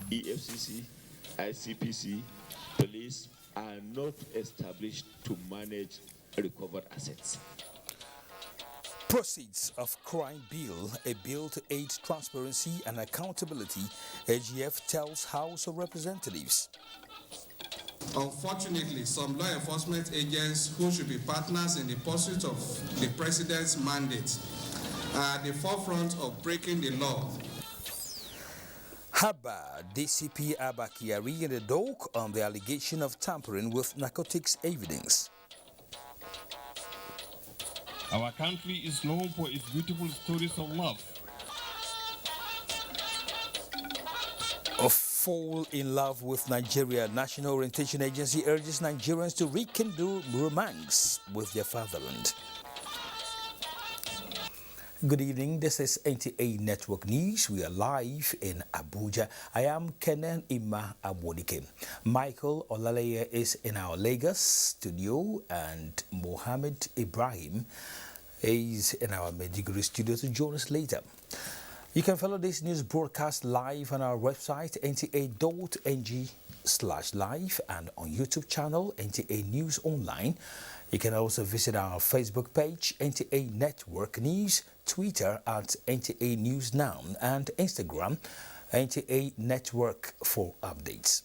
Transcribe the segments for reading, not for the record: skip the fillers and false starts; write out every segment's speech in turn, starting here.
EFCC, ICPC, police are not established to manage recovered assets. Proceeds of crime bill, a bill to aid transparency and accountability, AGF tells House of Representatives. Unfortunately, some law enforcement agents who should be partners in the pursuit of the president's mandate are at the forefront of breaking the law. Haba DCP Abba Kyari in the dock on the allegation of tampering with narcotics evidence. Our country is known for its beautiful stories of love. Fall in love with Nigeria. National Orientation Agency urges Nigerians to rekindle romance with their fatherland. Good evening, this is NTA Network News. We are live in Abuja. I am Kenan Ima Abodike. Michael Olaleye is in our Lagos studio and Mohammed Ibrahim is in our Maiduguri studio to join us later. You can follow this news broadcast live on our website nta.ng/live and on YouTube channel NTA News Online. You can also visit our Facebook page NTA Network News, Twitter at NTA News Now, and Instagram NTA Network for updates.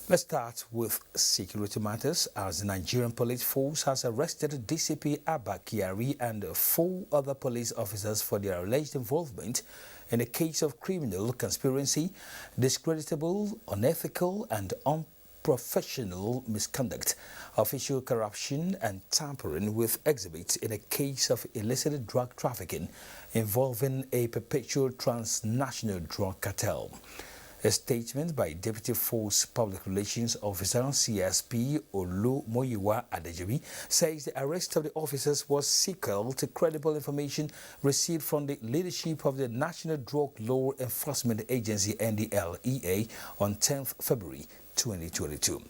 Let's start with security matters, as the Nigerian police force has arrested DCP Abba Kyari and 4 other police officers for their alleged involvement in a case of criminal conspiracy, discreditable, unethical and unprofessional misconduct, official corruption and tampering with exhibits in a case of illicit drug trafficking involving a perpetual transnational drug cartel. A statement by Deputy Force Public Relations Officer CSP Olumoyiwa Adejobi says the arrest of the officers was sequel to credible information received from the leadership of the National Drug Law Enforcement Agency NDLEA on 10th February 2022.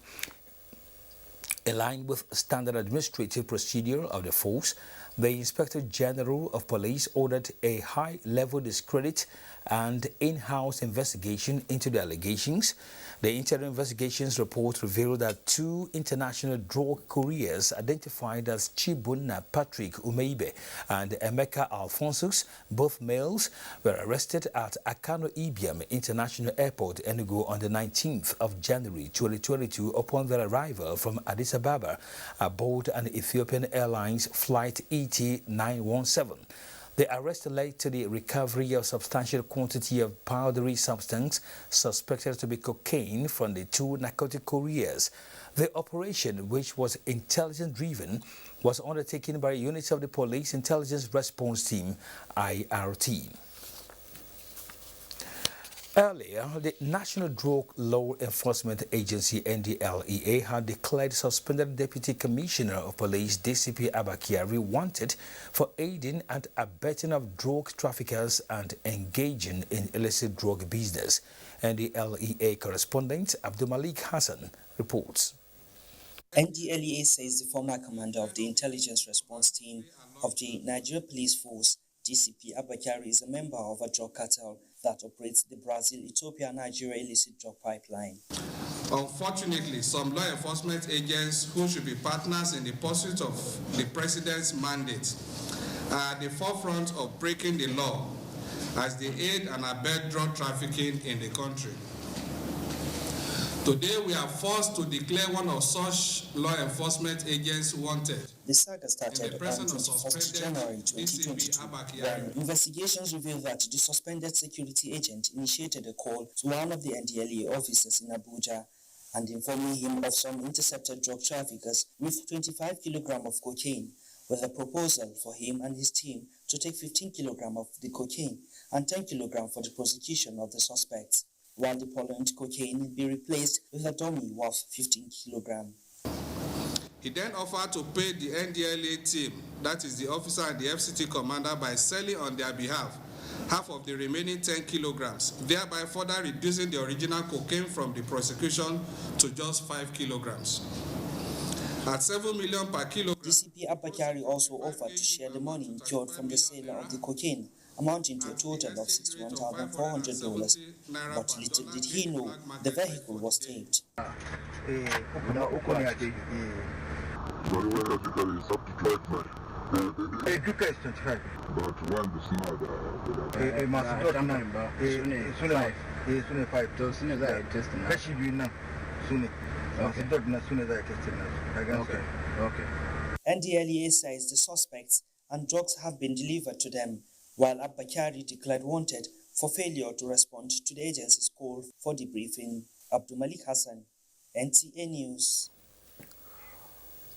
Aligned with standard administrative procedure of the force, the Inspector General of Police ordered a high-level discredit and in-house investigation into the allegations. The interim investigations report revealed that 2 international drug couriers identified as Chibunna Patrick Umeibe and Emeka Alphonsus, both males, were arrested at Akano Ibiam International Airport, Enugu on the 19th of January 2022 upon their arrival from Addis Ababa aboard an Ethiopian Airlines flight ET917. The arrest led to the recovery of substantial quantity of powdery substance suspected to be cocaine from the 2 narcotic couriers. The operation, which was intelligence-driven, was undertaken by units of the Police Intelligence Response Team, IRT. Earlier, the National Drug Law Enforcement Agency NDLEA had declared suspended Deputy Commissioner of Police DCP Abba Kyari wanted for aiding and abetting of drug traffickers and engaging in illicit drug business. NDLEA correspondent Abdulmalik Hassan reports. NDLEA says the former commander of the Intelligence Response Team of the Nigeria Police Force, DCP Abba Kyari, is a member of a drug cartel that operates the Brazil-Ethiopia-Nigeria illicit drug pipeline. Unfortunately, some law enforcement agents who should be partners in the pursuit of the president's mandate are at the forefront of breaking the law as they aid and abet drug trafficking in the country. Today, we are forced to declare one of such law enforcement agents wanted. The saga started on 21st January 2022 when investigations revealed that the suspended security agent initiated a call to one of the NDLEA officers in Abuja and informing him of some intercepted drug traffickers with 25 kilograms of cocaine, with a proposal for him and his team to take 15 kilograms of the cocaine and 10 kilograms for the prosecution of the suspects, while the purloined cocaine be replaced with a dummy worth 15 kilograms. He then offered to pay the NDLEA team, that is the officer and the FCT commander, by selling on their behalf half of the remaining 10 kilograms, thereby further reducing the original cocaine from the prosecution to just 5 kilograms. At 7 million per kilogram. DCP Abba Kyari also offered to share the money incurred from the sale of the cocaine amounting to a total of $61,400, but little did he know the vehicle was taped. NDLEA says the suspects and drugs have been delivered to them, while Abba Kyari declared wanted for failure to respond to the agency's call for debriefing. Abdul Malik Hassan, NTA News.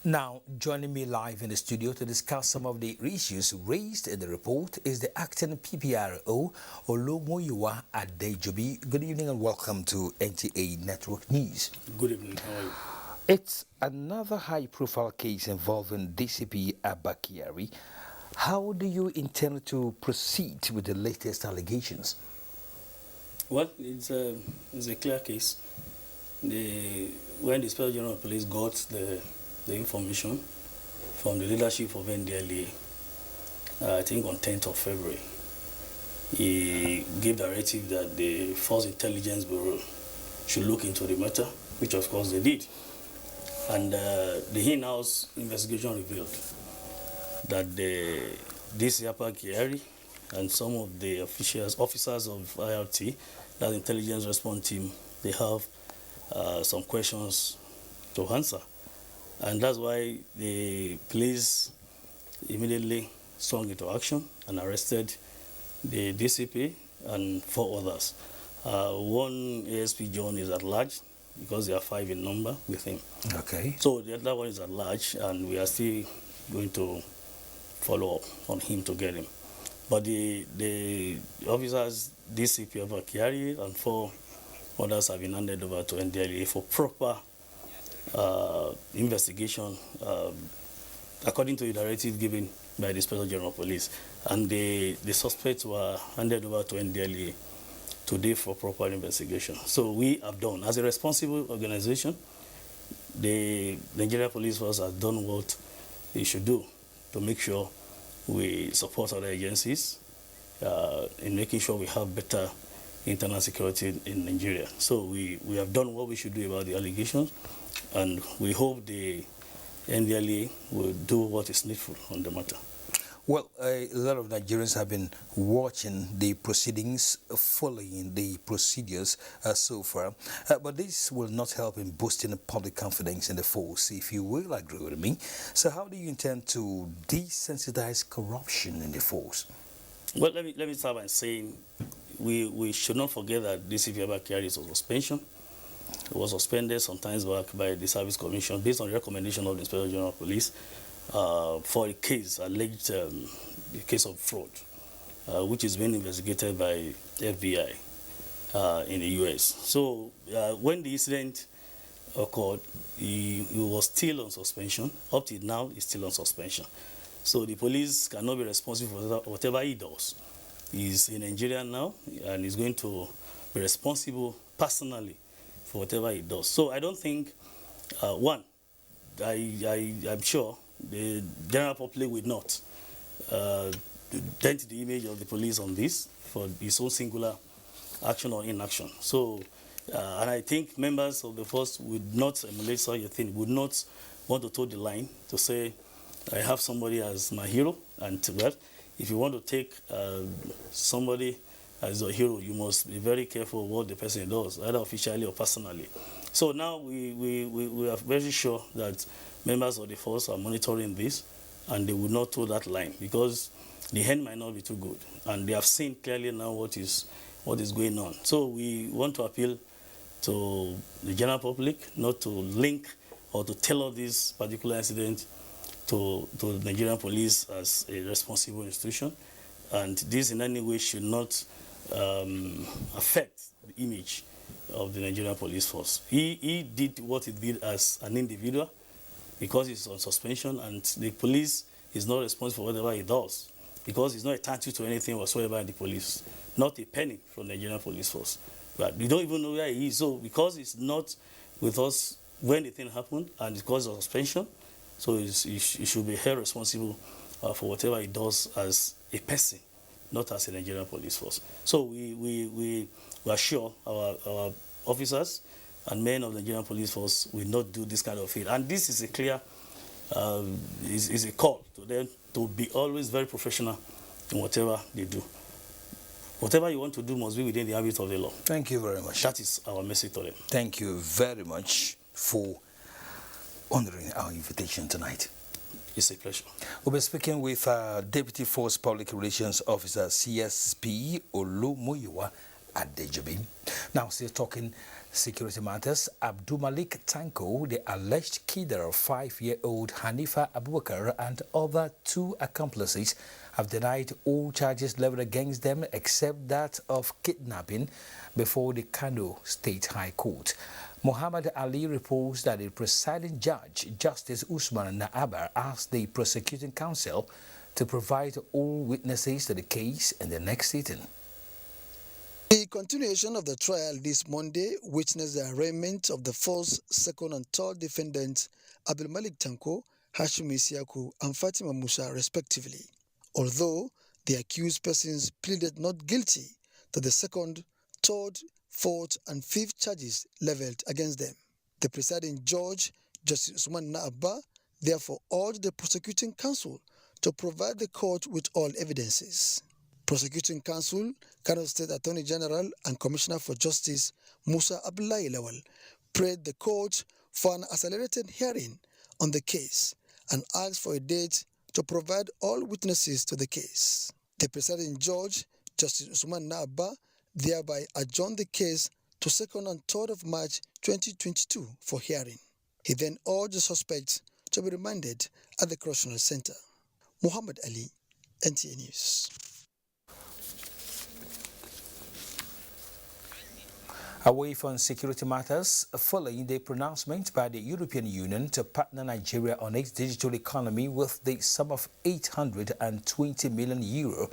Now, joining me live in the studio to discuss some of the issues raised in the report is the acting PPRO, Olomoyiwa Adejobi. Good evening and welcome to NTA Network News. Good evening, how are you? It's another high-profile case involving DCP Abba Kyari. How do you intend to proceed with the latest allegations? Well, it's a clear case. When the Special General of Police got the information from the leadership of NDLEA, I think on 10th of February, he gave directive that the Force Intelligence Bureau should look into the matter, which of course they did. And the in-house investigation revealed that this Abba Kyari and some of the officers of IRT, that intelligence response team, they have some questions to answer. And that's why the police immediately swung into action and arrested the DCP and 4 others. One ASP John is at large because there are 5 in number with him. Okay. So the other one is at large, and we are still going to follow up on him to get him. But the officers, DCP Abba Kyari and 4 others have been handed over to NDLEA for proper investigation according to the directive given by the Special General of Police. And the suspects were handed over to NDLEA today for proper investigation. So we have done, as a responsible organization, the Nigerian Police Force has done what it should do to make sure we support other agencies in making sure we have better internal security in Nigeria. So we have done what we should do about the allegations, and we hope the NDLEA will do what is needful on the matter. Well, a lot of Nigerians have been watching the proceedings, following the procedures so far, but this will not help in boosting public confidence in the force, if you will agree with me. So how do you intend to desensitize corruption in the force? Well, let me start by saying we should not forget that DCP Abba Kyari is on suspension. It was suspended some time back by the Service Commission based on the recommendation of the Inspector General of Police for a case, alleged case of fraud, which is being investigated by FBI in the US. So when the incident occurred, he was still on suspension. Up till now, he's still on suspension. So the police cannot be responsible for whatever he does. He's in Nigeria now, and he's going to be responsible personally for whatever he does. So I don't think, I'm sure the general public will not dent the image of the police on this for his own singular action or inaction. So, and I think members of the force would not emulate such a thing, would not want to toe the line to say, I have somebody as my hero, and well, if you want to take somebody as a hero, you must be very careful what the person does, either officially or personally. So now we are very sure that members of the force are monitoring this, and they will not toe that line, because the end might not be too good, and they have seen clearly now what is going on. So we want to appeal to the general public not to link or to tell of this particular incident to the Nigerian police as a responsible institution, and this in any way should not affect the image of the Nigerian police force. He did what he did as an individual because he's on suspension, and the police is not responsible for whatever he does because he's not attached to anything whatsoever in the police, not a penny from the Nigerian police force. But we don't even know where he is. So because he's not with us when the thing happened and because of suspension, so he should be held responsible for whatever he does as a person, not as a Nigerian police force. So we are sure our officers and men of the Nigerian police force will not do this kind of thing. And this is a clear, is a call to them to be always very professional in whatever they do. Whatever you want to do must be within the ambit of the law. Thank you very much. That is our message to them. Thank you very much for honoring our invitation tonight. It's a pleasure. We'll be speaking with Deputy Force Public Relations Officer CSP Olumuyiwa Adejobi. Now, still talking security matters, Abdul Malik Tanko, the alleged killer of 5-year-old Hanifa Abubakar and other 2 accomplices, have denied all charges leveled against them except that of kidnapping before the Kano State High Court. Muhammad Ali reports that the presiding judge, Justice Usman Naabar, asked the prosecuting counsel to provide all witnesses to the case in the next sitting. The continuation of the trial this Monday witnessed the arraignment of the first, second and third defendants, Abdul Malik Tanko, Hashim Isiaku and Fatima Musa respectively, although the accused persons pleaded not guilty to the second, third, fourth and fifth charges leveled against them. The presiding judge, Justice Usman Naabar, therefore urged the prosecuting counsel to provide the court with all evidences. Prosecuting counsel, Kano State Attorney General and Commissioner for Justice Musa Abdullahi Lawal prayed the court for an accelerated hearing on the case and asked for a date to provide all witnesses to the case. The presiding judge, Justice Usman Naabar, thereby adjourned the case to 2nd and 3rd of March 2022 for hearing. He then urged the suspects to be remanded at the Correctional Center. Muhammad Ali, NTA News. Away from security matters, following the pronouncement by the European Union to partner Nigeria on its digital economy with the sum of €820 million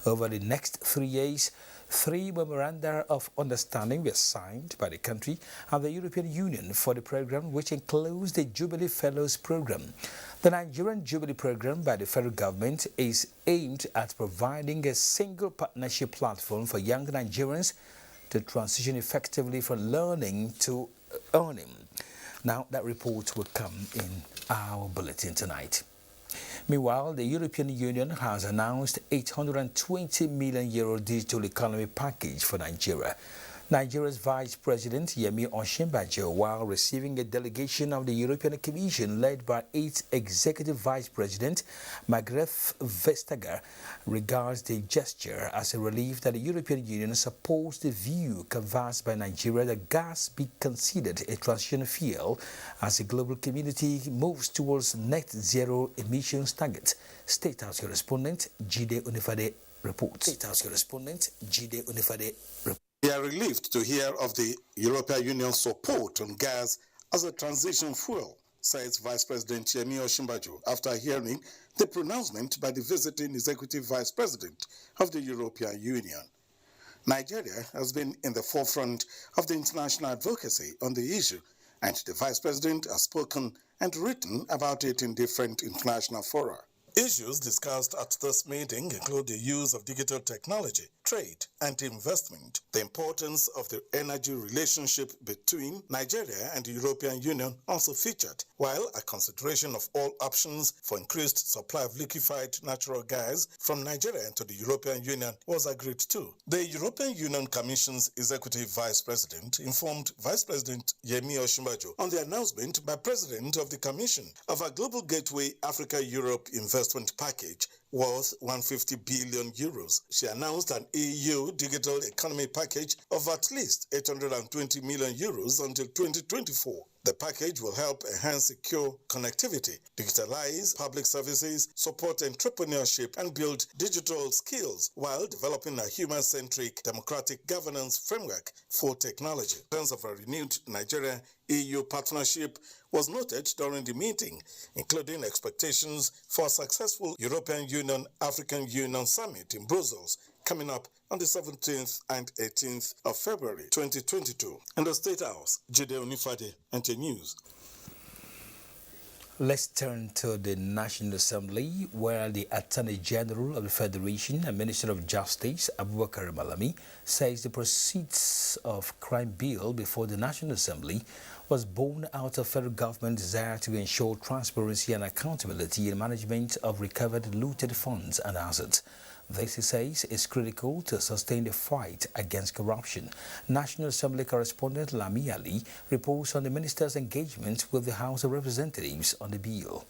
over the next 3 years, 3 memoranda of understanding were signed by the country and the European Union for the program, which includes the Jubilee Fellows Program. The Nigerian Jubilee Program by the federal government is aimed at providing a single partnership platform for young Nigerians to transition effectively from learning to earning. Now, that report will come in our bulletin tonight. Meanwhile, the European Union has announced €820 million digital economy package for Nigeria. Nigeria's Vice President Yemi Osinbajo, while receiving a delegation of the European Commission led by its Executive Vice President Margrethe Vestager, regards the gesture as a relief that the European Union supports the view canvassed by Nigeria that gas be considered a transition fuel as the global community moves towards net zero emissions target. State House correspondent Jide Onifade reports. We are relieved to hear of the European Union's support on gas as a transition fuel, says Vice President Yemi Osinbajo after hearing the pronouncement by the visiting Executive Vice President of the European Union. Nigeria has been in the forefront of the international advocacy on the issue, and the Vice President has spoken and written about it in different international fora. Issues discussed at this meeting include the use of digital technology, trade and investment, the importance of the energy relationship between Nigeria and the European Union also featured, while a consideration of all options for increased supply of liquefied natural gas from Nigeria to the European Union was agreed to. The European Union Commission's Executive Vice President informed Vice President Yemi Osinbajo on the announcement by President of the Commission of a Global Gateway Africa-Europe investment package worth €150 billion. She announced an EU digital economy package of at least €820 million until 2024. The package will help enhance secure connectivity, digitalize public services, support entrepreneurship, and build digital skills while developing a human-centric democratic governance framework for technology. In terms of a renewed Nigeria-EU partnership was noted during the meeting, including expectations for a successful European Union-African Union Summit in Brussels coming up on the 17th and 18th of February 2022. In the State House, Jide Onifade, NTA News. Let's turn to the National Assembly, where the Attorney General of the Federation and Minister of Justice, Abubakar Malami, says the proceeds of crime bill before the National Assembly was born out of federal government's desire to ensure transparency and accountability in management of recovered looted funds and assets. This, he says, is critical to sustain the fight against corruption. National Assembly correspondent Lami Ali reports on the minister's engagement with the House of Representatives on the bill.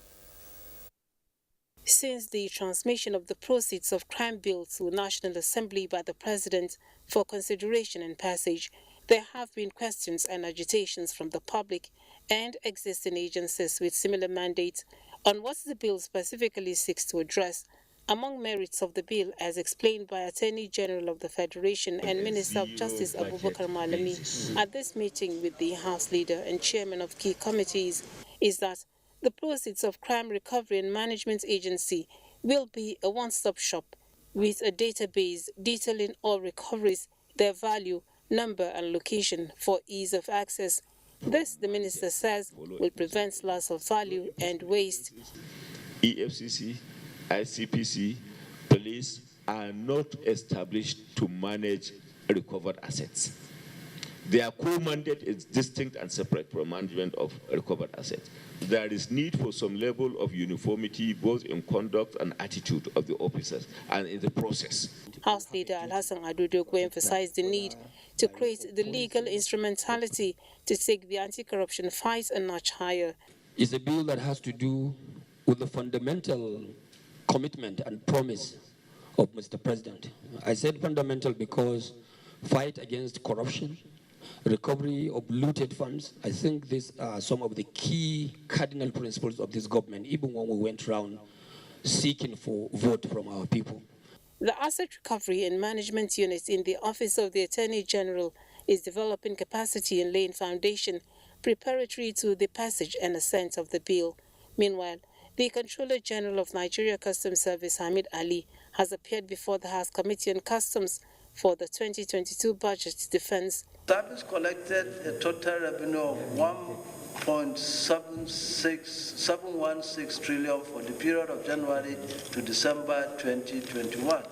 Since the transmission of the proceeds of crime bill to National Assembly by the President for consideration and passage, there have been questions and agitations from the public and existing agencies with similar mandates on what the bill specifically seeks to address. Among merits of the bill, as explained by Attorney General of the Federation and Minister of Justice Abubakar Malami at this meeting with the House Leader and Chairman of key committees, is that the proceeds of Crime Recovery and Management Agency will be a one-stop shop with a database detailing all recoveries, their value, number and location for ease of access. This, the Minister says, will prevent loss of value and waste. EFCC, ICPC, police are not established to manage recovered assets. Their core mandate is distinct and separate from management of recovered assets. There is need for some level of uniformity both in conduct and attitude of the officers and in the process. House Leader Alhassan Adudogwe emphasized the need to create the legal instrumentality to take the anti-corruption fight a notch higher. It's a bill that has to do with the fundamental commitment and promise of Mr. President. I said fundamental because fight against corruption, recovery of looted funds, I think these are some of the key cardinal principles of this government, even when we went around seeking for vote from our people. The Asset Recovery and Management Unit in the Office of the Attorney General is developing capacity and laying foundation preparatory to the passage and assent of the bill. Meanwhile, the Controller General of Nigeria Customs Service, Hamid Ali, has appeared before the House Committee on Customs for the 2022 budget defense. Service collected a total revenue of 1.716 trillion for the period of January to December 2021.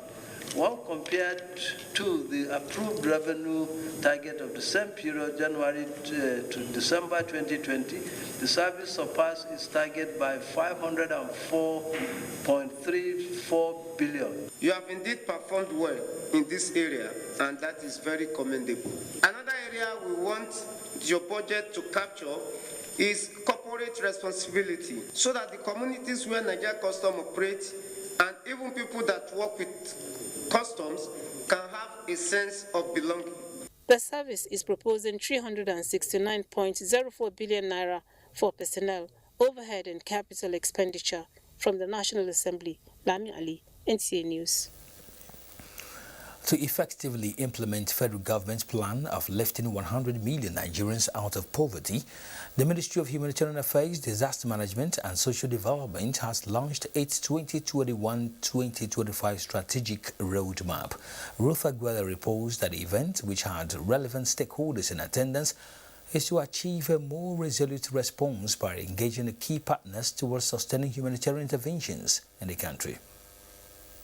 When compared to the approved revenue target of the same period, January to December 2020, the service surpassed its target by 504.34 billion. You have indeed performed well in this area, and that is very commendable. Another area we want your budget to capture is corporate responsibility, so that the communities where Nigeria Customs operates and even people that work with customs can have a sense of belonging. The service is proposing 369.04 billion naira for personnel, overhead and capital expenditure. From the National Assembly, Lami Ali, NTA News. To effectively implement federal government's plan of lifting 100 million Nigerians out of poverty, the Ministry of Humanitarian Affairs, Disaster Management and Social Development has launched its 2021-2025 strategic roadmap. Ruth Aguela reports that the event, which had relevant stakeholders in attendance, is to achieve a more resolute response by engaging the key partners towards sustaining humanitarian interventions in the country.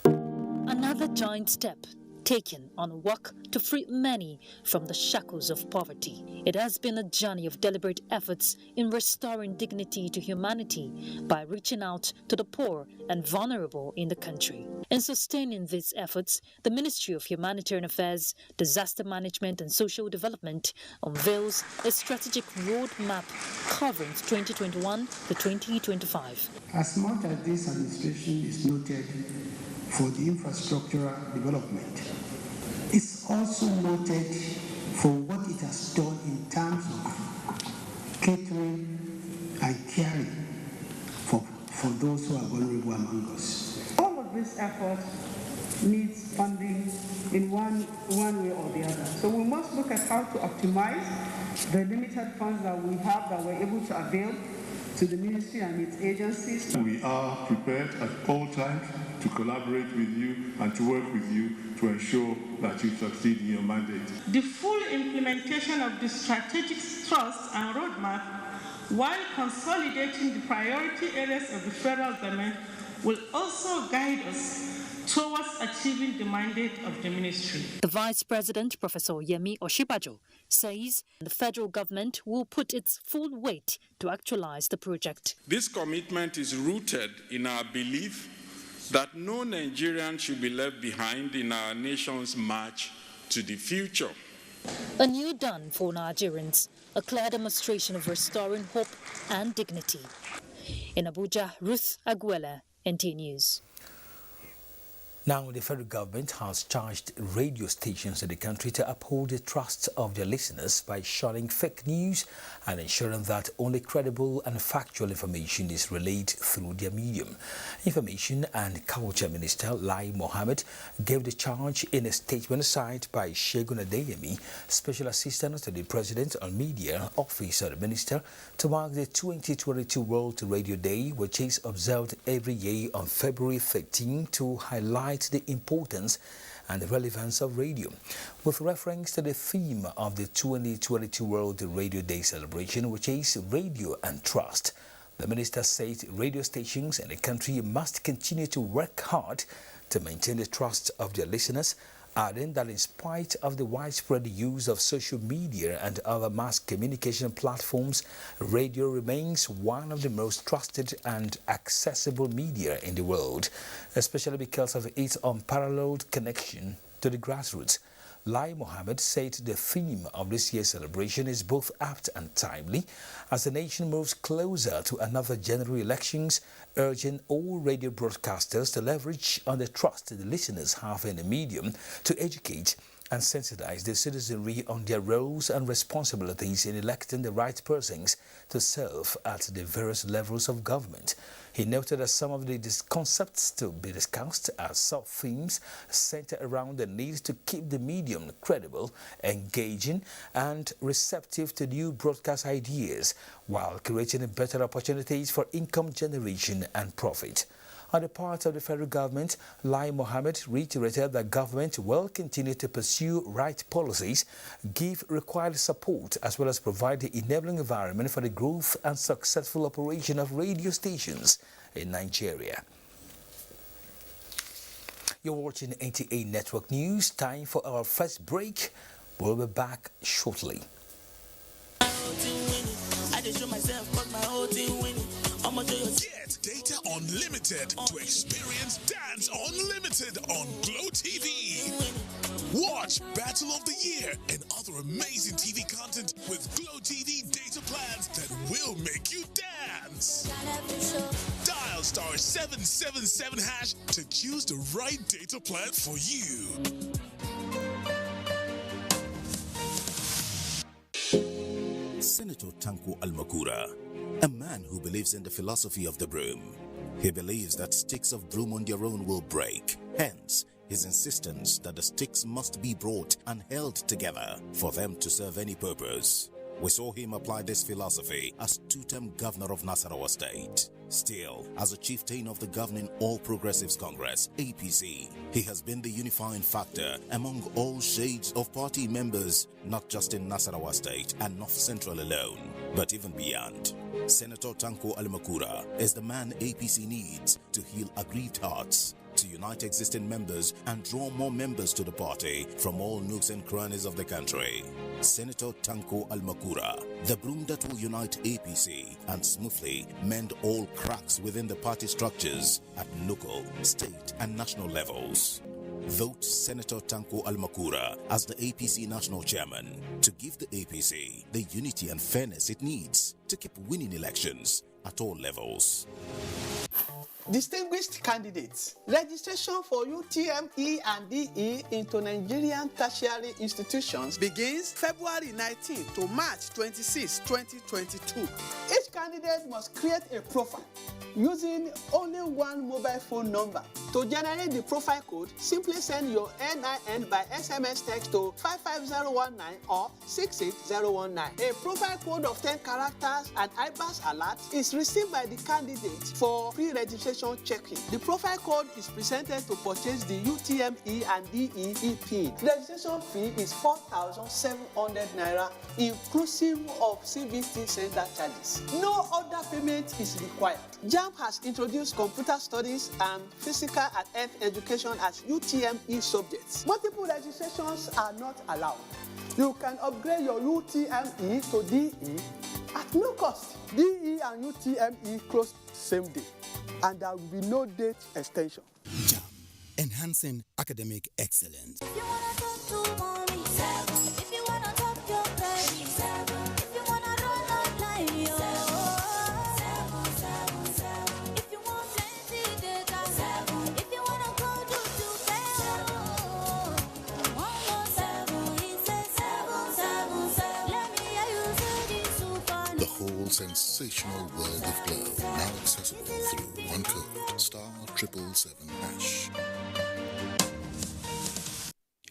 Another giant step taken on work to free many from the shackles of poverty. It has been a journey of deliberate efforts in restoring dignity to humanity by reaching out to the poor and vulnerable in the country. In sustaining these efforts, the Ministry of Humanitarian Affairs, Disaster Management and Social Development unveils a strategic roadmap covering 2021 to 2025. As much as this administration is noted for the infrastructural development, it's also noted for what it has done in terms of catering and caring for those who are vulnerable among us. All of this effort needs funding in one way or the other. So we must look at how to optimize the limited funds that we have that we're able to avail to the ministry and its agencies. We are prepared at all times to collaborate with you and to work with you to ensure that you succeed in your mandate. The full implementation of the strategic thrust and roadmap while consolidating the priority areas of the federal government will also guide us towards achieving the mandate of the ministry. The Vice President, Professor Yemi Osinbajo, says the federal government will put its full weight to actualize the project. This commitment is rooted in our belief that no Nigerian should be left behind in our nation's march to the future. A new dawn for Nigerians, a clear demonstration of restoring hope and dignity. In Abuja, Ruth Aguela, NT News. Now, the federal government has charged radio stations in the country to uphold the trust of their listeners by shunning fake news and ensuring that only credible and factual information is relayed through their medium. Information and Culture Minister Lai Mohammed gave the charge in a statement signed by Segun Adeyemi, Special Assistant to the President on Media, Office of the Minister, to mark the 2022 World Radio Day, which is observed every year on February 13 to highlight the importance and the relevance of radio. With reference to the theme of the 2022 World Radio Day celebration, which is Radio and Trust, the minister said radio stations in the country must continue to work hard to maintain the trust of their listeners, adding that in spite of the widespread use of social media and other mass communication platforms, radio remains one of the most trusted and accessible media in the world, especially because of its unparalleled connection to the grassroots. Lai Mohammed said the theme of this year's celebration is both apt and timely as the nation moves closer to another general elections, urging all radio broadcasters to leverage on the trust the listeners have in the medium to educate and sensitize the citizenry on their roles and responsibilities in electing the right persons to serve at the various levels of government. He noted that some of the concepts to be discussed are sub-themes centered around the need to keep the medium credible, engaging, and receptive to new broadcast ideas, while creating better opportunities for income generation and profit. On the part of the federal government, Lai Mohammed reiterated that government will continue to pursue right policies, give required support, as well as provide the enabling environment for the growth and successful operation of radio stations in Nigeria. You're watching NTA Network News. Time for our first break. We'll be back shortly. Get data unlimited to experience Dance Unlimited on Glow TV. Watch Battle of the Year and other amazing TV content with Glow TV data plans that will make you dance. Dial *777# to choose the right data plan for you. Senator Tanko Almakura, a man who believes in the philosophy of the broom. He believes that sticks of broom on their own will break. Hence, his insistence that the sticks must be brought and held together for them to serve any purpose. We saw him apply this philosophy as two-term governor of Nasarawa State. Still, as a chieftain of the governing All Progressives Congress, APC, he has been the unifying factor among all shades of party members, not just in Nasarawa State and North Central alone, but even beyond. Senator Tanko Almakura is the man APC needs to heal aggrieved hearts, to unite existing members and draw more members to the party from all nooks and crannies of the country. Senator Tanko Almakura, the broom that will unite APC and smoothly mend all cracks within the party structures at local, state, and national levels. Vote Senator Tanko Almakura as the APC National Chairman to give the APC the unity and fairness it needs to keep winning elections at all levels. Distinguished candidates, registration for UTME and DE into Nigerian tertiary institutions begins February 19 to March 26, 2022. Each candidate must create a profile using only one mobile phone number. To generate the profile code, simply send your NIN by SMS text to 55019 or 68019. A profile code of 10 characters and IBANS alert is received by the candidate for pre-registration identification checking. The profile code is presented to purchase the UTME and DE pin. Registration fee is 4,700 naira, inclusive of CBT center charges. No other payment is required. JAMB has introduced computer studies and physical and health education as UTME subjects. Multiple registrations are not allowed. You can upgrade your UTME to DE at no cost. DE and UTME close same day, and there will be no date extension. JAMB, enhancing academic excellence. Sensational world of Glow, now accessible through one code, *777#.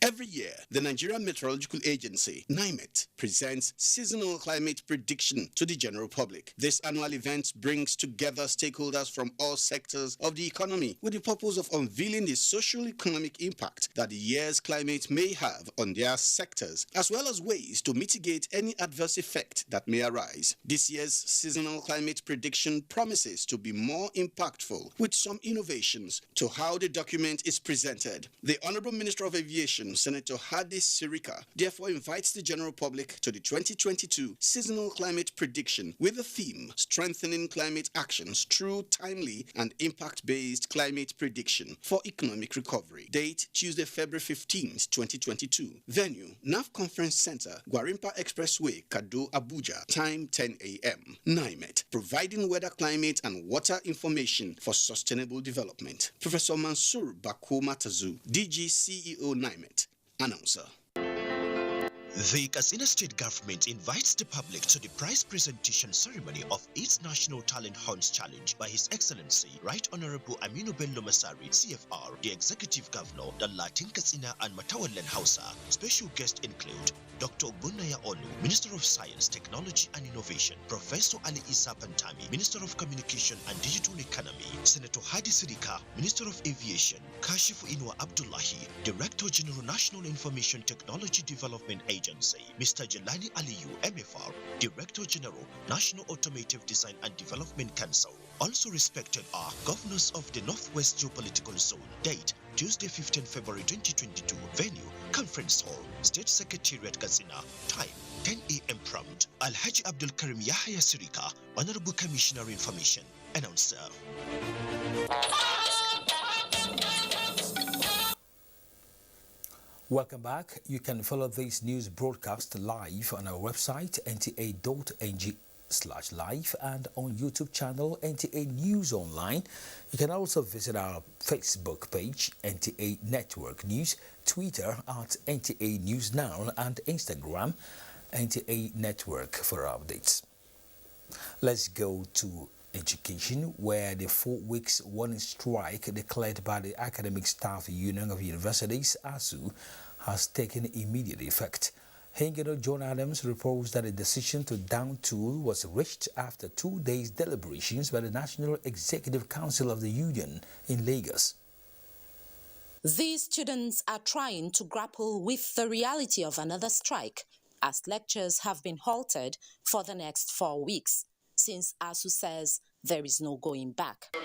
Every year, the Nigerian Meteorological Agency, NIMET, presents seasonal climate prediction to the general public. This annual event brings together stakeholders from all sectors of the economy with the purpose of unveiling the socio-economic impact that the year's climate may have on their sectors, as well as ways to mitigate any adverse effect that may arise. This year's seasonal climate prediction promises to be more impactful with some innovations to how the document is presented. The Honorable Minister of Aviation, Senator Hadi Sirika, therefore invites the general public to the 2022 seasonal climate prediction with the theme Strengthening Climate Actions Through Timely and Impact-Based Climate Prediction for Economic Recovery. Date Tuesday, February 15th, 2022. Venue NAF Conference Center, Gwarimpa Expressway, Kado, Abuja. Time 10 a.m. NIMET, providing weather, climate and water information for sustainable development. Professor Mansour Bako Matazu, DG CEO NIMET. Announcer. The Katsina State Government invites the public to the prize presentation ceremony of its National Talent Hunts Challenge by His Excellency Right Honorable Aminu Bello Masari, CFR, the Executive Governor, the Latin Katsina and Matawalen Hausa. Special guests include Dr. Bunaya Onu, Minister of Science, Technology and Innovation, Professor Ali Isa Pantami, Minister of Communication and Digital Economy, Senator Hadi Sirika, Minister of Aviation, Kashifu Inwa Abdullahi, Director General National Information Technology Development Agency, Mr. Jelani Aliyu, MFR, Director General, National Automotive Design and Development Council. Also respected are governors of the Northwest Geopolitical Zone. Date Tuesday, 15 February 2022. Venue Conference Hall, State Secretariat Katsina. Time 10 a.m. prompt. Alhaji Abdul Karim Yahya Sirika, Honorable Commissioner Information. Announcer. Welcome back. You can follow this news broadcast live on our website nta.ng/live and on YouTube channel NTA News Online. You can also visit our Facebook page NTA Network News, Twitter at NTA News Now and Instagram NTA Network for updates. Let's go to education, where the 4 weeks warning strike declared by the Academic Staff Union of Universities, ASUU, has taken immediate effect. Hengeno John Adams reports that a decision to down tool was reached after 2 days deliberations by the National Executive Council of the Union in Lagos. These students are trying to grapple with the reality of another strike, as lectures have been halted for the next 4 weeks, since ASUU says there is no going back.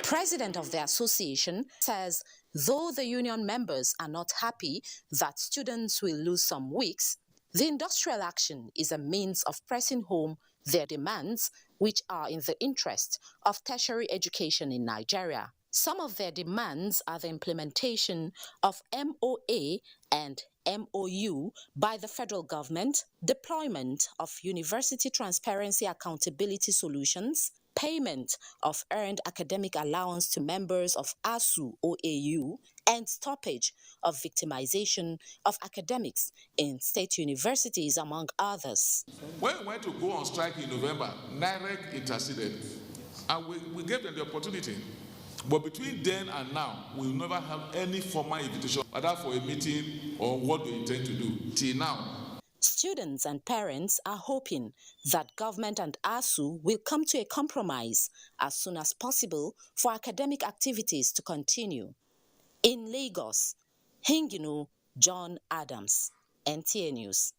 President of the association says though the union members are not happy that students will lose some weeks, the industrial action is a means of pressing home their demands, which are in the interest of tertiary education in Nigeria. Some of their demands are the implementation of MOA and MOU by the federal government, deployment of university transparency accountability solutions, payment of earned academic allowance to members of ASUU OAU, and stoppage of victimization of academics in state universities, among others. When we went to go on strike in November, NIREC interceded, and we gave them the opportunity. But between then and now, we will never have any formal invitation, either for a meeting or what we intend to do, till now. Students and parents are hoping that government and ASUU will come to a compromise as soon as possible for academic activities to continue. In Lagos, Hinginu John Adams, NTA News.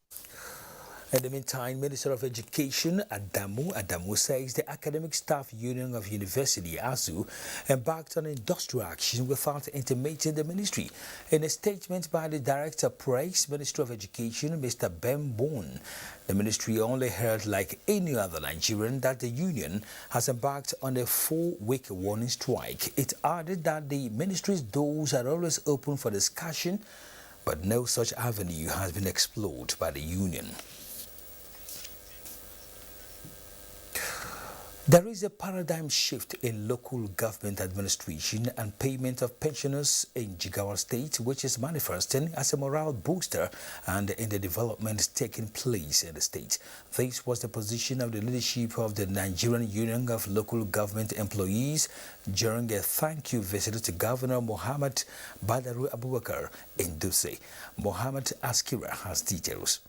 In the meantime, Minister of Education Adamu says the Academic Staff Union of University, ASUU, embarked on industrial action without intimating the ministry. In a statement by the Director Press, Minister of Education, Mr. Ben Bourne, the ministry only heard, like any other Nigerian, that the union has embarked on a 4-week warning strike. It added that the ministry's doors are always open for discussion, but no such avenue has been explored by the union. There is a paradigm shift in local government administration and payment of pensioners in Jigawa State, which is manifesting as a morale booster and in the developments taking place in the state. This was the position of the leadership of the Nigerian Union of Local Government Employees during a thank-you visit to Governor Muhammad Badaru Abubakar in Dutse. Muhammad Askira has details.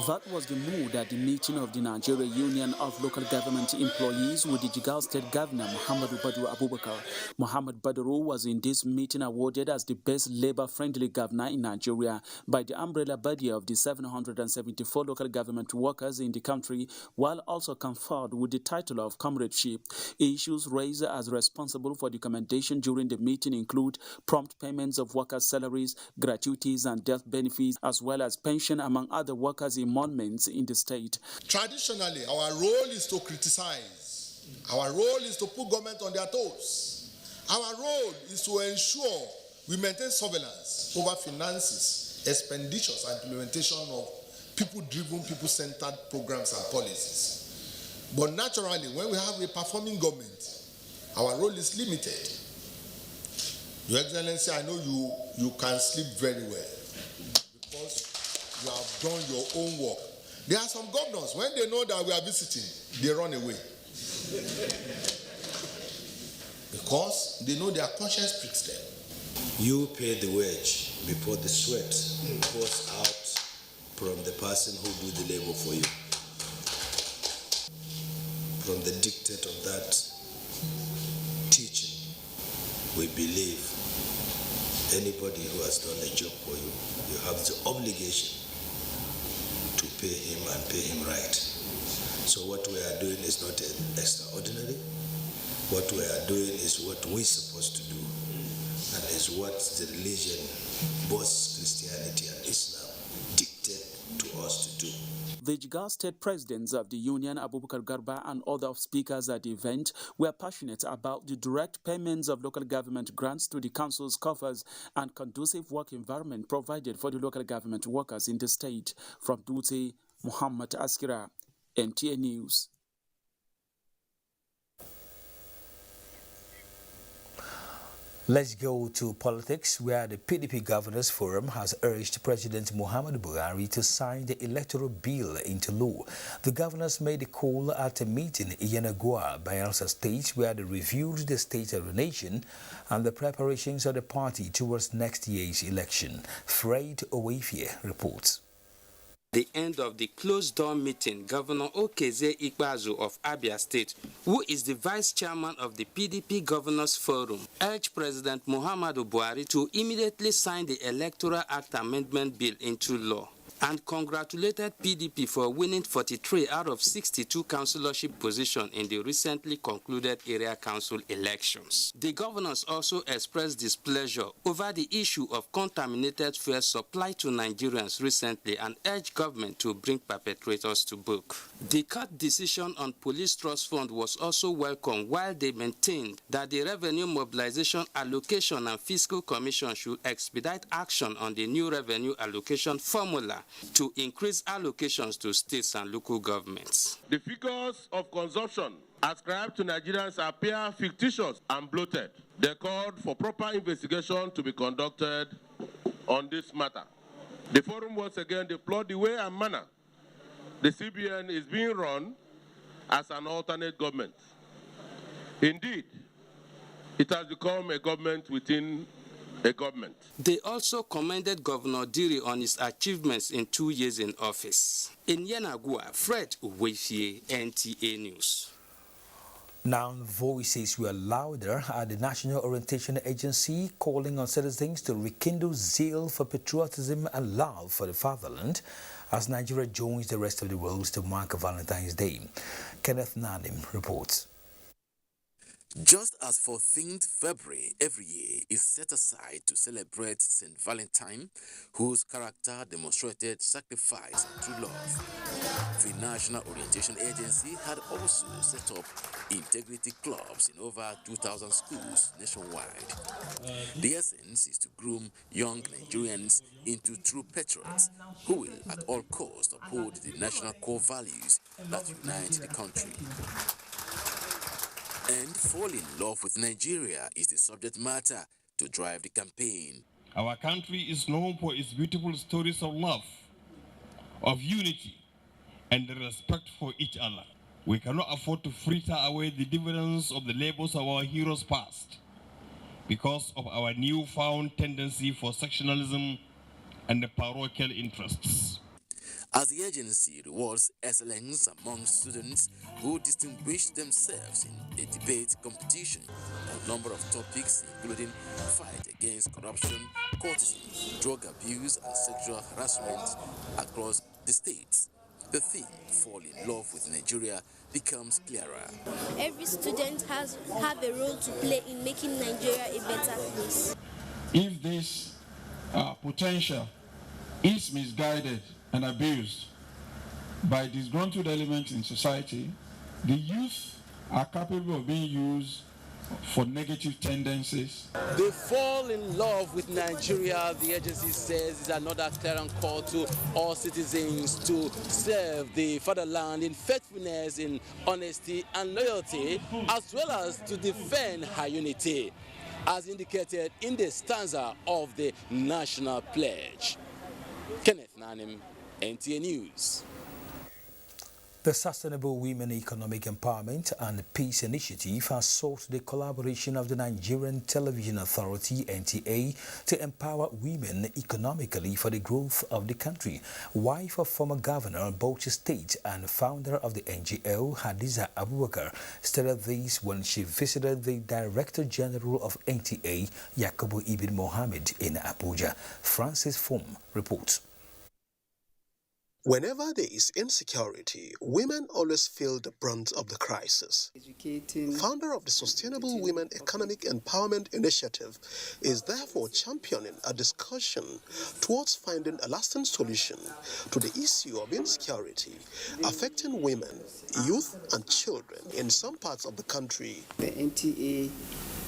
That was the mood at the meeting of the Nigerian Union of Local Government Employees with the Jigawa State Governor Muhammadu Badaru Abubakar. Muhammad Badaru was in this meeting awarded as the best labor-friendly governor in Nigeria by the umbrella body of the 774 local government workers in the country, while also conferred with the title of comradeship. Issues raised as responsible for the commendation during the meeting include prompt payments of workers' salaries, gratuities and death benefits, as well as pension, among other workers' emoluments in the state. Traditionally, our role is to criticize. Our role is to put government on their toes. Our role is to ensure we maintain surveillance over finances, expenditures, and implementation of people-driven, people-centered programs and policies. But naturally, when we have a performing government, our role is limited. Your Excellency, I know you can sleep very well because you have done your own work. There are some governors, when they know that we are visiting, they run away. Because they know their conscience pricks them. You pay the wage before the sweat pours out from the person who do the labor for you. From the dictate of that teaching, we believe anybody who has done a job for you, you have the obligation to pay him and pay him right. So what we are doing is not extraordinary. What we are doing is what we're supposed to do, and is what the religion, both Christianity and Islam, dictate to us to do. The Jigawa State presidents of the union, Abubakar Garba, and other speakers at the event were passionate about the direct payments of local government grants to the council's coffers and conducive work environment provided for the local government workers in the state. From Dutse, Muhammad Askira, NTA News. Let's go to politics, where the PDP Governors Forum has urged President Muhammadu Buhari to sign the electoral bill into law. The governors made a call at a meeting in Yenagoa, Bayelsa State, where they reviewed the state of the nation and the preparations of the party towards next year's election. Fred Owefie reports. The end of the closed-door meeting, Governor Okeze Ikpeazu of Abia State, who is the vice chairman of the PDP Governors Forum, urged President Muhammadu Buhari to immediately sign the Electoral Act Amendment Bill into law, and congratulated PDP for winning 43 out of 62 councillorship positions in the recently concluded area council elections. The governors also expressed displeasure over the issue of contaminated fuel supplied to Nigerians recently and urged government to bring perpetrators to book. The court decision on police trust fund was also welcome, while they maintained that the Revenue Mobilization Allocation and Fiscal Commission should expedite action on the new revenue allocation formula to increase allocations to states and local governments. The figures of consumption ascribed to Nigerians appear fictitious and bloated. They called for proper investigation to be conducted on this matter. The forum once again deplored the way and manner the CBN is being run as an alternate government. Indeed, it has become a government within a government. They also commended Governor Diri on his achievements in 2 years in office. In Yanagua, Fred Uwefie, NTA News. Now, voices were louder at the National Orientation Agency calling on citizens to rekindle zeal for patriotism and love for the fatherland as Nigeria joins the rest of the world to mark Valentine's Day. Kenneth Nanim reports. Just as 14th February every year is set aside to celebrate St. Valentine, whose character demonstrated sacrifice and true love, the National Orientation Agency had also set up integrity clubs in over 2,000 schools nationwide. The essence is to groom young Nigerians into true patriots who will at all costs uphold the national core values that unite the country. And fall in love with Nigeria is the subject matter to drive the campaign. Our country is known for its beautiful stories of love, of unity, and the respect for each other. We cannot afford to fritter away the dividends of the labors of our heroes past because of our newfound tendency for sectionalism and the parochial interests. As the agency rewards excellence among students who distinguish themselves in a debate competition on a number of topics, including fight against corruption, courtesy, drug abuse, and sexual harassment across the states, the theme, fall in love with Nigeria, becomes clearer. Every student have a role to play in making Nigeria a better place. If this potential is misguided and abused by disgruntled elements in society, the youth are capable of being used for negative tendencies. They fall in love with Nigeria, the agency says, is another clarion call to all citizens to serve the fatherland in faithfulness, in honesty and loyalty, as well as to defend her unity, as indicated in the stanza of the National Pledge. Kenneth Nanim, NTA News. The Sustainable Women Economic Empowerment and Peace Initiative has sought the collaboration of the Nigerian Television Authority, NTA, to empower women economically for the growth of the country. Wife of former governor of Bauchi State and founder of the NGO, Hadiza Abubakar, stated this when she visited the Director General of NTA, Yakubu Ibn Mohammed, in Abuja. Francis Fum reports. Whenever there is insecurity, women always feel the brunt of the crisis. Founder of the Sustainable Women Economic Empowerment Initiative is therefore championing a discussion towards finding a lasting solution to the issue of insecurity affecting women, youth and children in some parts of the country. The NTA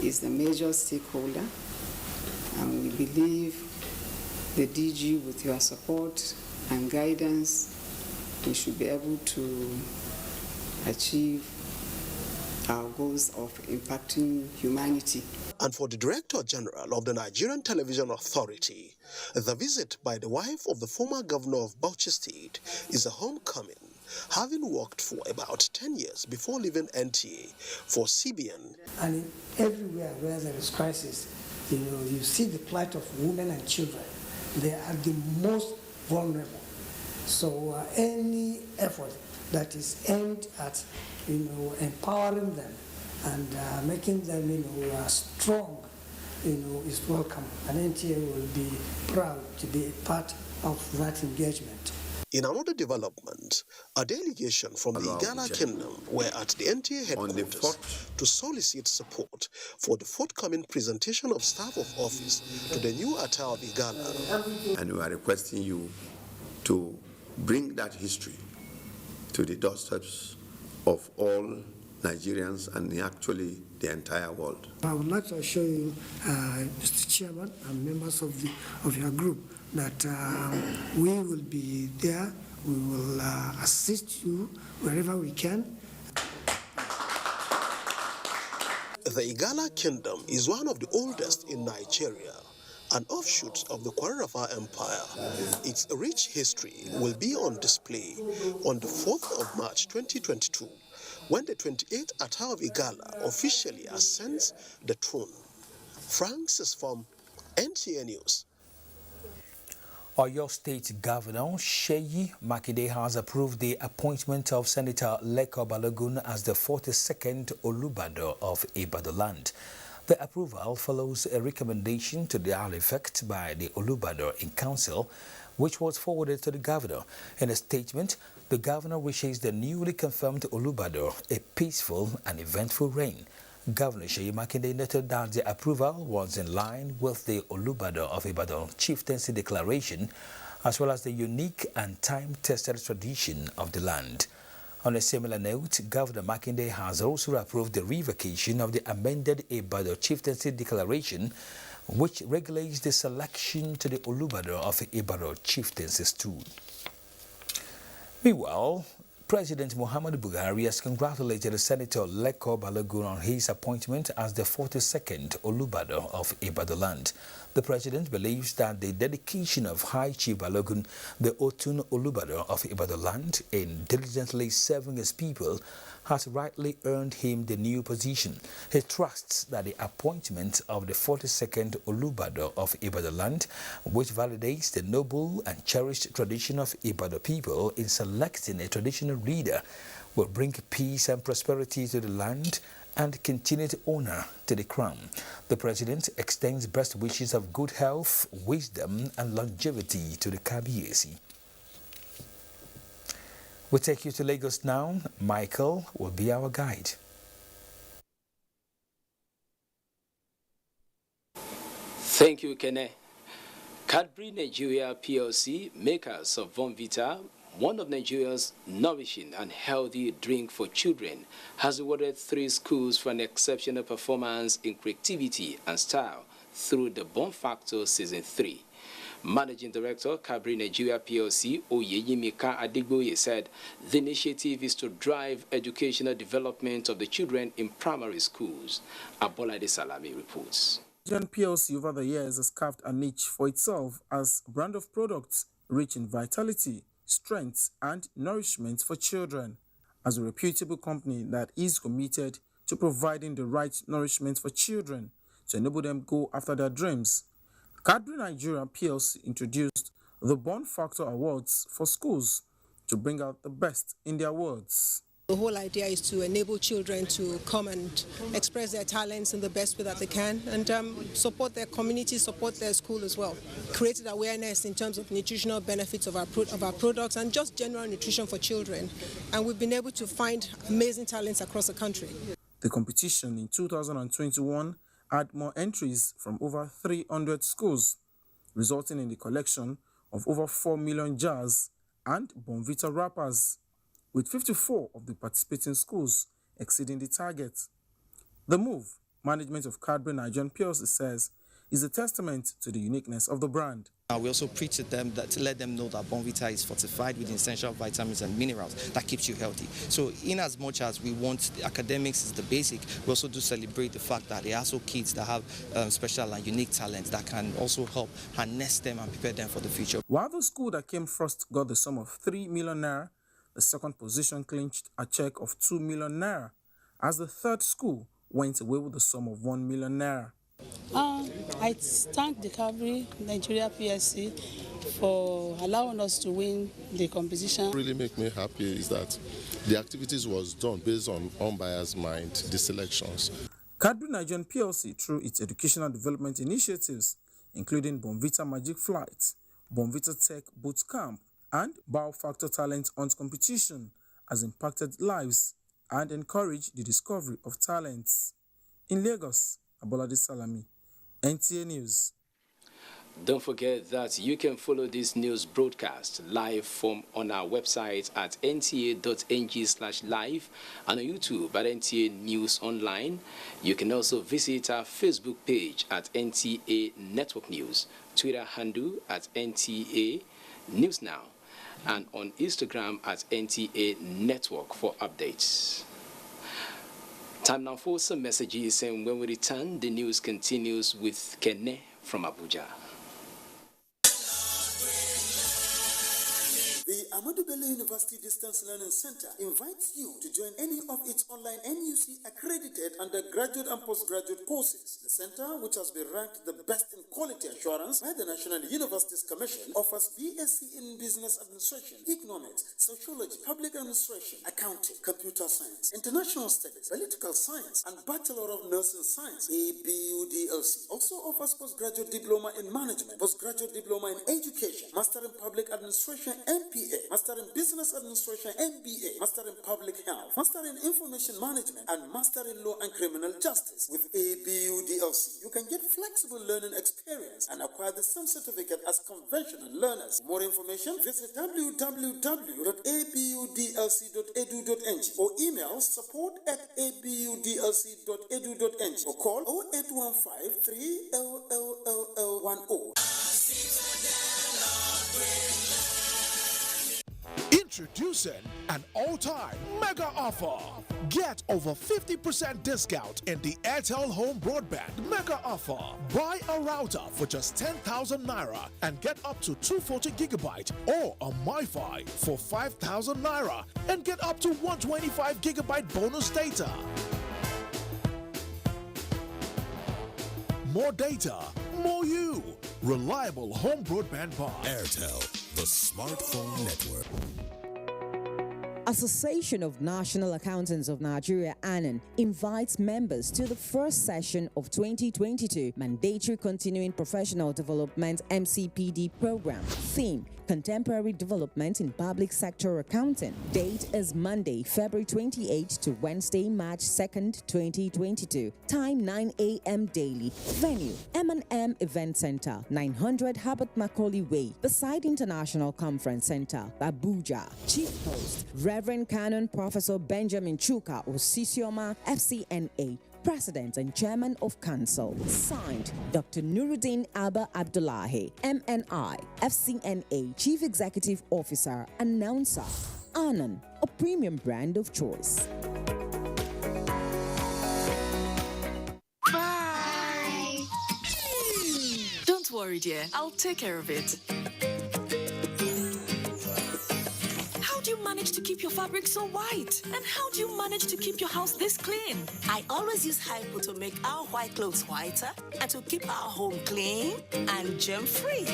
is the major stakeholder, and we believe the DG, with your support and guidance, we should be able to achieve our goals of impacting humanity. And for the Director General of the Nigerian Television Authority, the visit by the wife of the former governor of Bauchi State is a homecoming, having worked for about 10 years before leaving NTA for CBN. And everywhere where there is crisis, you see the plight of women and children. They are the most vulnerable. So any effort that is aimed at empowering them and making them strong is welcome, and NTA will be proud to be a part of that engagement. In another development, a delegation from the Igala Kingdom were at the NTA headquarters to solicit support for the forthcoming presentation of staff of office to the new Ata of Igala. And we are requesting you to bring that history to the doorsteps of all Nigerians and actually the entire world. I would like to assure you, Mr. Chairman and members of your group, that we will be there. We will assist you wherever we can. The Igala Kingdom is one of the oldest in Nigeria, an offshoot of the Kwarafa Empire. Its rich history will be on display on the 4th of March 2022, when the 28th Ata of Igala officially ascends the throne. Francis from NTA News. Oyo State Governor Seyi Makinde has approved the appointment of Senator Leko Balogun as the 42nd Olubado of Ibadan. The approval follows a recommendation to that effect by the Olubado in Council, which was forwarded to the governor. In a statement, the governor wishes the newly confirmed Olubado a peaceful and eventful reign. Governor Seyi Makinde noted that the approval was in line with the Olubado of Ibadan chieftaincy declaration, as well as the unique and time-tested tradition of the land. On a similar note, Governor Makinde has also approved the revocation of the amended Ibadan chieftaincy declaration, which regulates the selection to the Olubado of Ibadan chieftaincy stool. Meanwhile, President Muhammadu Buhari has congratulated Senator Leko Balogun on his appointment as the 42nd Olubado of Ibadan. The president believes that the dedication of High Chief Balogun, the Otun Olubado of Ibadan, in diligently serving his people, has rightly earned him the new position. He trusts that the appointment of the 42nd Olubado of Ibadan, which validates the noble and cherished tradition of Ibadan people in selecting a traditional leader, will bring peace and prosperity to the land and continued honor to the crown. The president extends best wishes of good health, wisdom, and longevity to the Kabiyesi. We'll take you to Lagos now. Michael will be our guide. Thank you, Kene. Cadbury Nigeria PLC, makers of Bonvita, one of Nigeria's nourishing and healthy drink for children, has awarded 3 schools for an exceptional performance in creativity and style through the Bon Factor Season 3. Managing Director, Cadbury Nigeria PLC, Oyeyimika Adigboye, said the initiative is to drive educational development of the children in primary schools. Abolade Salami reports. Nigerian PLC over the years has carved a niche for itself as a brand of products rich in vitality, strength, and nourishment for children. As a reputable company that is committed to providing the right nourishment for children to enable them go after their dreams, Cadbury Nigeria PLC introduced the Bon Factor Awards for schools to bring out the best in their awards. The whole idea is to enable children to come and express their talents in the best way that they can and support their community, support their school as well. Created awareness in terms of nutritional benefits of our products and just general nutrition for children. And we've been able to find amazing talents across the country. The competition in 2021 had more entries from over 300 schools, resulting in the collection of over 4 million jars and Bonvita wrappers, with 54 of the participating schools exceeding the target. The move, management of Cadbury Nigerian PLC says, is a testament to the uniqueness of the brand. We also preach to them to let them know that Bonvita is fortified with essential vitamins and minerals that keeps you healthy. So in as much as we want the academics is the basic, we also do celebrate the fact that there are also kids that have special and unique talents that can also help harness them and prepare them for the future. While the school that came first got the sum of 3 million naira, the second position clinched a check of 2 million naira, as the third school went away with the sum of 1 million naira. I thank the Cadbury Nigeria PSC for allowing us to win the competition. What really make me happy is that the activities was done based on unbiased mind, the selections. Cadbury Nigerian PLC, through its educational development initiatives, including Bonvita Magic Flight, Bonvita Tech Boot Camp, and Bow Factor Talent Hunt Competition, has impacted lives and encouraged the discovery of talents. In Lagos, Abolade Salami, NTA News. Don't forget that you can follow this news broadcast live from on our website at nta.ng/live and on YouTube at NTA News Online. You can also visit our Facebook page at NTA Network News, Twitter handle at NTA News Now, and on Instagram at NTA Network for updates. Time now for some messages, and when we return, the news continues with Kene from Abuja. The Ahmadu Bello University Distance Learning Center invites you to join any of its online NUC accredited undergraduate and postgraduate courses. The center, which has been ranked the best in quality assurance by the National Universities Commission, offers BSc in Business Administration, Economics, Sociology, Public Administration, Accounting, Computer Science, International Studies, Political Science, and Bachelor of Nursing Science, ABUDLC. Also offers postgraduate diploma in management, postgraduate diploma in education, Master in Public Administration, MPA, Master in Business Administration, MBA, Master in Public Health, Master in Information Management, and Master in Law and Criminal Justice with ABUDLC. You can get flexible learning experience and acquire the same certificate as conventional learners. For more information, visit www.abudlc.edu.ng or email support@abudlc.edu.ng or call 0815 3LLLL10. Introducing an all-time mega offer. Get over 50% discount in the Airtel Home Broadband mega offer. Buy a router for just 10,000 naira and get up to 240 gigabyte or a MiFi for 5,000 naira and get up to 125 gigabyte bonus data. More data, more you. Reliable home broadband by Airtel, the smartphone network. Association of National Accountants of Nigeria, ANAN, invites members to the first session of 2022 Mandatory Continuing Professional Development MCPD program. Theme: Contemporary Development in Public Sector Accounting. Date is Monday, February 28 to Wednesday, March 2nd, 2022. Time 9 a.m. daily. Venue: M&M Event Center, 900 Herbert Macaulay Way, beside International Conference Center, Abuja. Chief host: Reverend Canon Professor Benjamin Chuka Osisioma, FCNA, President and Chairman of Council. Signed, Dr. Nuruddin Abba Abdullahi, MNI, FCNA, Chief Executive Officer, Announcer. ANAN, a premium brand of choice. Bye. Don't worry, dear. I'll take care of it. How do you manage to keep your fabric so white? And how do you manage to keep your house this clean? I always use Hypo to make our white clothes whiter and to keep our home clean and germ-free.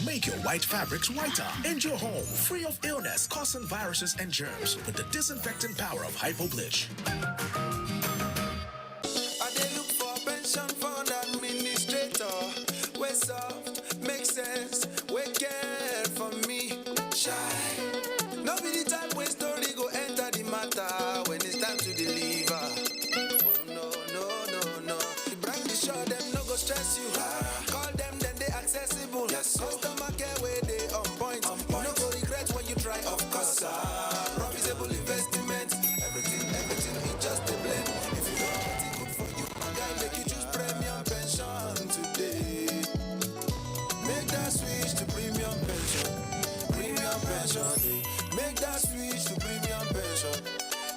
Make your white fabrics whiter and your home free of illness causing viruses and germs with the disinfecting power of Hypo Bleach. Make sense, we care for me. Shy. No be the time when story go enter the matter when it's time to deliver. Oh no. The brand is sure them no go stress you. Call them then they accessible. Yes, customer care where they on point. You no go regret when you try, of course. Profitable investment. Everything is just a blend. If you know what it's good for you, my guy make you choose premium pension today. Make that switch to premium pension. Premium pension. Make that switch to premium pension.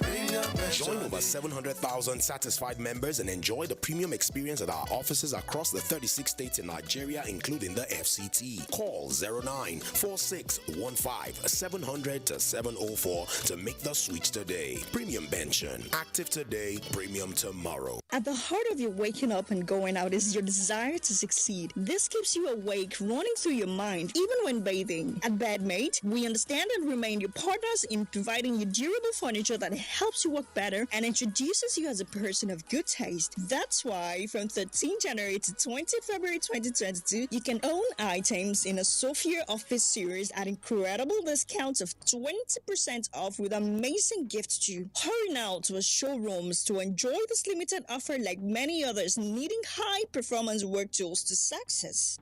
Premium pension. Join over 700,000 satisfied members and enjoy the premium experience at our offices across the 36 states in Nigeria, including the FCT. Call 094615-700-704 to make the switch today. Premium pension. Active today, premium tomorrow. At the heart of your waking up and going out is your desire to succeed. This keeps you awake, running through your mind, even when bathing. At Badmate, we understand and remain your partners in providing you durable furniture that helps you work better and introduces you as a person of good taste. That's why from 13 January to 20 February 2022, you can own items in a Sophia Office series at incredible discounts of 20% off with amazing gifts too. Hurry now to our showrooms to enjoy this limited offer like many others needing high-performance work tools to success.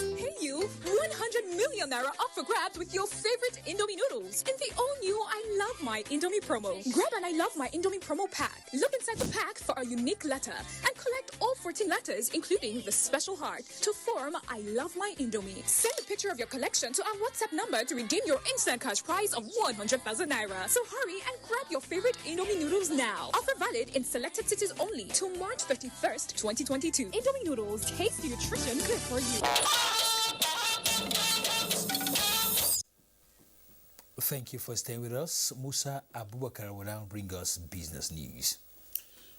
Hey you! 100 million naira up for grabs with your favorite Indomie noodles in the all-new I Love My Indomie promo. Grab an I Love My Indomie promo pack. Look inside the pack for a unique letter and collect all 14 letters, including the special heart, to form I Love My Indomie. Send a picture of your collection to our WhatsApp number to redeem your instant cash prize of 100,000 naira. So hurry and grab your favorite Indomie noodles now. Offer valid in selected cities only till March 31st, 2022. Indomie noodles, tasty nutrition, good for you. Thank you for staying with us. Musa Abubakar will now bring us business news.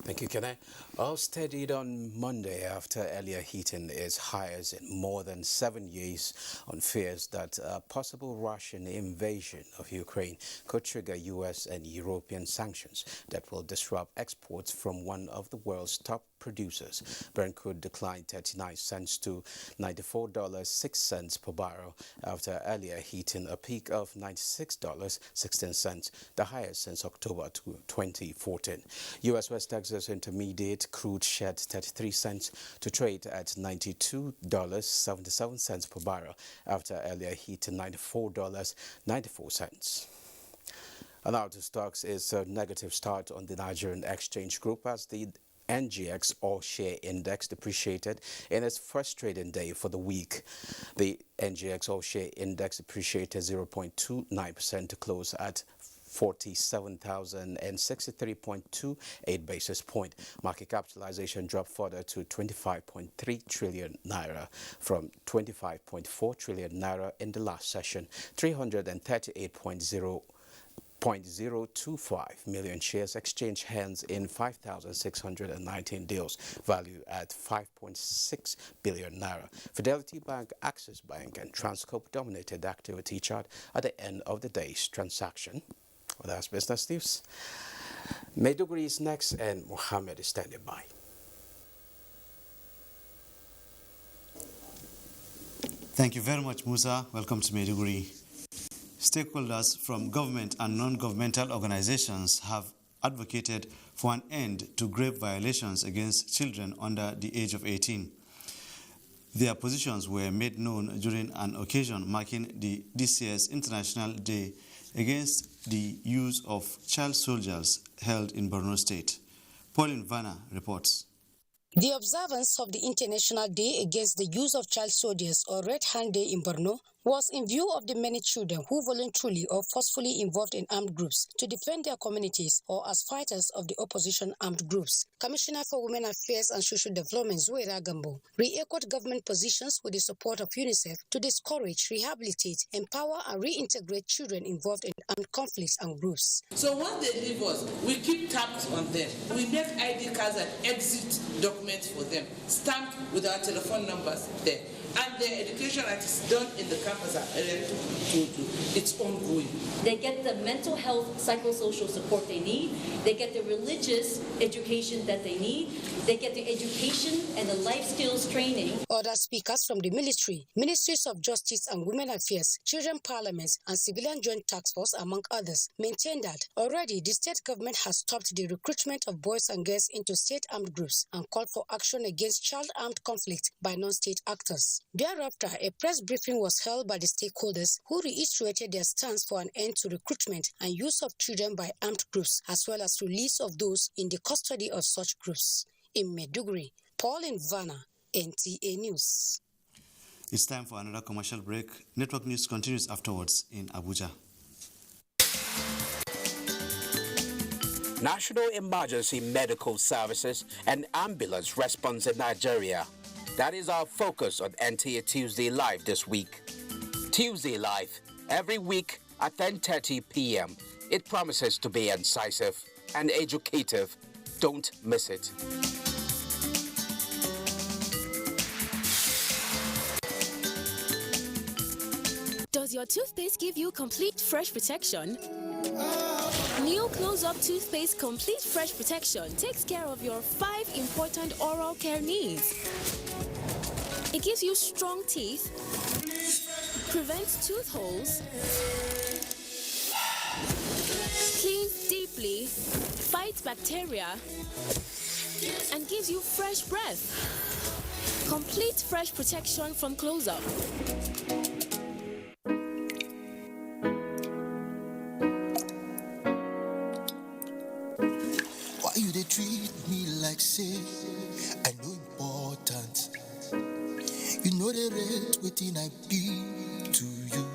Thank you, Kene. Oil steadied on Monday after earlier hitting its highest in more than 7 years on fears that a possible Russian invasion of Ukraine could trigger U.S. and European sanctions that will disrupt exports from one of the world's top producers. Brent crude declined 39 cents to $94.06 per barrel after earlier hitting a peak of $96.16, the highest since October 2014. U.S. West Texas Intermediate crude shed 33 cents to trade at $92.77 per barrel after earlier hitting $94.94. And now to stocks is a negative start on the Nigerian exchange group as the NGX all-share index depreciated in its first trading day for the week. The NGX all-share index depreciated 0.29% to close at 47,063.28 basis point. Market capitalization dropped further to 25.3 trillion naira from 25.4 trillion naira in the last session. 338.025 million shares exchanged hands in 5,619 deals, value at 5.6 billion naira. Fidelity Bank, Axis Bank, and Transcorp dominated the activity chart at the end of the day's transaction. Well, that's business news. Maiduguri is next, and Mohammed is standing by. Thank you very much, Musa. Welcome to Maiduguri. Stakeholders from government and non-governmental organizations have advocated for an end to grave violations against children under the age of 18. Their positions were made known during an occasion marking this year's International Day against the use of child soldiers held in Borno State. Pauline Vanna reports. The observance of the International Day against the use of child soldiers, or Red Hand Day in Borno, was in view of the many children who voluntarily or forcefully involved in armed groups to defend their communities or as fighters of the opposition armed groups. Commissioner for Women Affairs and Social Development, Zuwaira Gambo, re-echoed government positions with the support of UNICEF to discourage, rehabilitate, empower and reintegrate children involved in armed conflicts and groups. So once they leave us, we keep tabs on them. We make ID cards and exit documents for them, stamped with our telephone numbers there. And their education that is done in the campus it's ongoing. They get the mental health, psychosocial support they need. They get the religious education that they need. They get the education and the life skills training. Other speakers from the military, Ministries of Justice and Women Affairs, Children Parliaments, and Civilian Joint Task Force, among others, maintained that already the state government has stopped the recruitment of boys and girls into state armed groups and called for action against child armed conflict by non-state actors. Thereafter, a press briefing was held by the stakeholders who reiterated their stance for an end to recruitment and use of children by armed groups, as well as release of those in the custody of such groups. In Maiduguri, Pauline Vanna, NTA News. It's time for another commercial break. Network News continues afterwards in Abuja. National Emergency Medical Services and Ambulance Response in Nigeria. That is our focus on NTA Tuesday Live this week. Tuesday Live, every week at 10:30 p.m. It promises to be incisive and educative. Don't miss it. Does your toothpaste give you complete fresh protection? New Close-Up Toothpaste Complete Fresh Protection takes care of your 5 important oral care needs. It gives you strong teeth, prevents tooth holes, cleans deeply, fights bacteria, and gives you fresh breath. Complete fresh protection from Close-Up. Why you they treat me like say I know important? You know the rate waiting I be to you.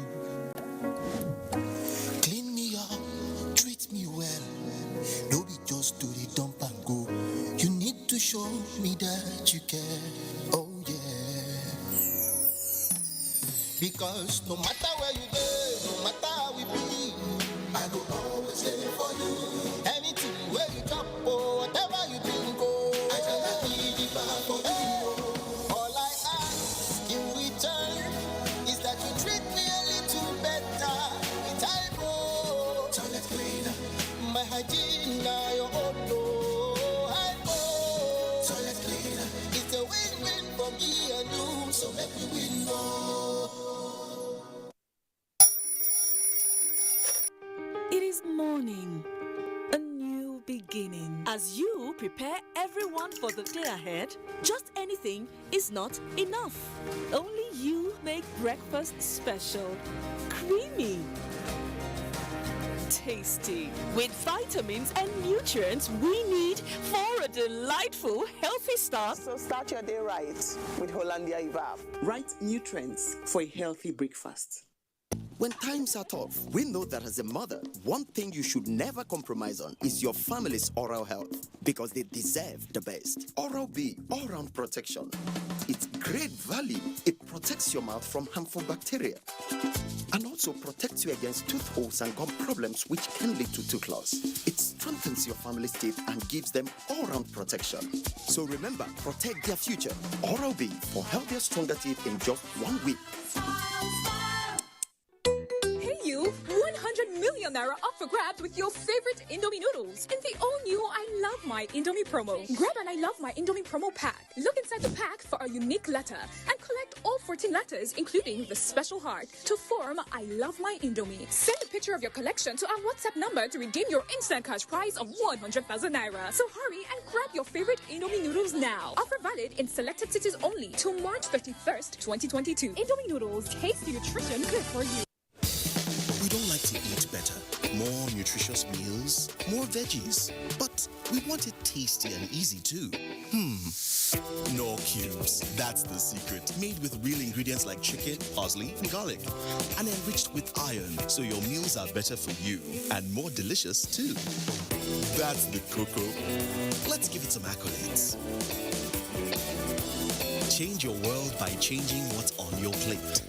Clean me up, treat me well. Don't be just do the dump and go. You need to show me that you care. Oh yeah. Because no matter where you go, no matter how we be, I go always there for you. Anything where you jump or whatever you think, I cannot give it back for you. All I ask in return is that you treat me a little better. It's I go. Toilet cleaner. My hygiene now your own. I go. Toilet cleaner. It's a win-win for me and you, so let me win more. It is morning, a new beginning. As you prepare everyone for the day ahead, just anything is not enough. Only you make breakfast special, creamy, tasty, with vitamins and nutrients we need for a delightful, healthy start. So start your day right with Hollandia Evolve. Right nutrients for a healthy breakfast. When times are tough, we know that as a mother, one thing you should never compromise on is your family's oral health, because they deserve the best. Oral-B, all-round protection. Its great value, it protects your mouth from harmful bacteria and also protects you against tooth holes and gum problems which can lead to tooth loss. It strengthens your family's teeth and gives them all-round protection. So remember, protect their future. Oral-B for healthier, stronger teeth in just 1 week. You 100 million naira up for grabs with your favorite Indomie noodles in the all-new I Love My Indomie promo. Grab an I Love My Indomie promo pack. Look inside the pack for a unique letter and collect all 14 letters, including the special heart, to form I Love My Indomie. Send a picture of your collection to our WhatsApp number to redeem your instant cash prize of 100,000 naira. So hurry and grab your favorite Indomie noodles now. Offer valid in selected cities only till March 31st, 2022. Indomie noodles, tasty nutrition, good for you. We don't like to eat better, more nutritious meals, more veggies, but we want it tasty and easy too. No cubes, that's the secret. Made with real ingredients like chicken, parsley, and garlic, and enriched with iron, so your meals are better for you and more delicious too. That's the cocoa. Let's give it some accolades. Change your world by changing what's on your plate.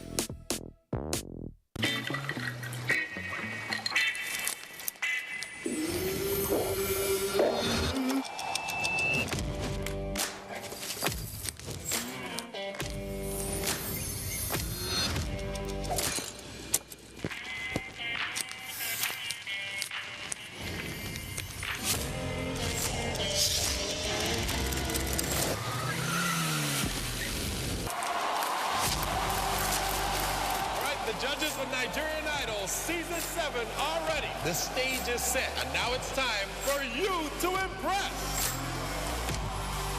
Judges of Nigerian Idol Season 7 are ready. The stage is set, and now it's time for you to impress.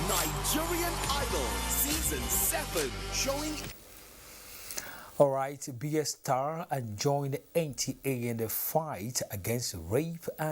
Nigerian Idol Season 7, showing... All right, be a star and join the NTA in the fight against rape and